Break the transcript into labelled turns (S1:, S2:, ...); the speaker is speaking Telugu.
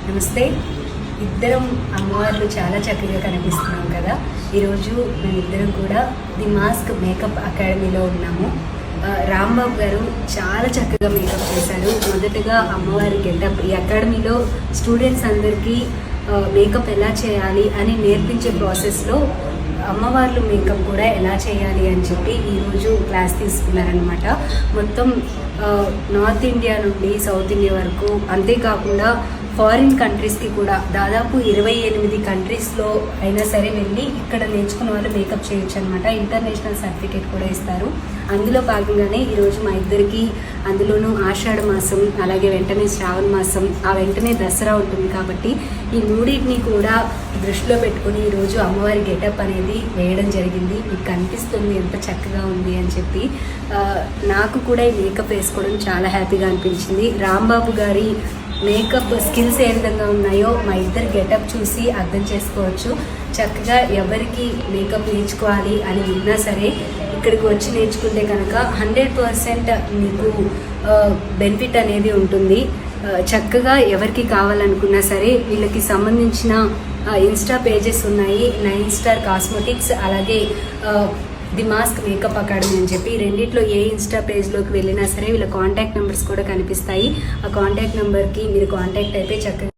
S1: నమస్తే. ఇద్దరం అమ్మవార్లు చాలా చక్కగా కనిపిస్తున్నాం కదా. ఈరోజు మేమిద్దరం కూడా ది మాస్క్ మేకప్ అకాడమీలో ఉన్నాము. రాంబాబు గారు చాలా చక్కగా మేకప్ చేశారు. మొదటగా అమ్మవారి గెటప్ ఈ అకాడమీలో స్టూడెంట్స్ అందరికీ మేకప్ ఎలా చేయాలి అని నేర్పించే ప్రాసెస్లో అమ్మవార్లు మేకప్ కూడా ఎలా చేయాలి అని చెప్పి ఈరోజు క్లాస్ తీసుకున్నారనమాట. మొత్తం నార్త్ ఇండియా నుండి సౌత్ ఇండియా వరకు, అంతేకాకుండా ఫారిన్ కంట్రీస్కి కూడా దాదాపు 28 కంట్రీస్లో అయినా సరే వెళ్ళి ఇక్కడ నేర్చుకున్న వాళ్ళు మేకప్ చేయొచ్చు అనమాట. ఇంటర్నేషనల్ సర్టిఫికేట్ కూడా ఇస్తారు. అందులో భాగంగానే ఈరోజు మా ఇద్దరికి, అందులోనూ ఆషాఢ మాసం, అలాగే వెంటనే శ్రావణ మాసం, ఆ వెంటనే దసరా ఉంటుంది కాబట్టి ఈ మూడింటిని కూడా దృష్టిలో పెట్టుకుని ఈరోజు అమ్మవారి గెటప్ అనేది వేయడం జరిగింది. మీకు కనిపిస్తుంది ఎంత చక్కగా ఉంది అని చెప్పి. నాకు కూడా ఈ మేకప్ వేసుకోవడం చాలా హ్యాపీగా అనిపించింది. రాంబాబు గారి మేకప్ స్కిల్స్ ఏ విధంగా ఉన్నాయో మా ఇద్దరు గెటప్ చూసి అర్థం చేసుకోవచ్చు. చక్కగా ఎవరికి మేకప్ నేర్చుకోవాలి అని ఉన్నా సరే ఇక్కడికి వచ్చి నేర్చుకుంటే కనుక 100% మీకు బెనిఫిట్ అనేది ఉంటుంది. చక్కగా ఎవరికి కావాలనుకున్నా సరే వీళ్ళకి సంబంధించిన ఇన్స్టా పేజెస్ ఉన్నాయి. 9 స్టార్ కాస్మెటిక్స్, అలాగే ది మాస్క్ మేకప్ అకాడమీ అని చెప్పి రెండిట్లో ఏ ఇన్స్టా పేజ్లోకి వెళ్ళినా సరే వీళ్ళ కాంటాక్ట్ నెంబర్స్ కూడా కనిపిస్తాయి. ఆ కాంటాక్ట్ నెంబర్కి మీరు కాంటాక్ట్ అయితే చక్కగా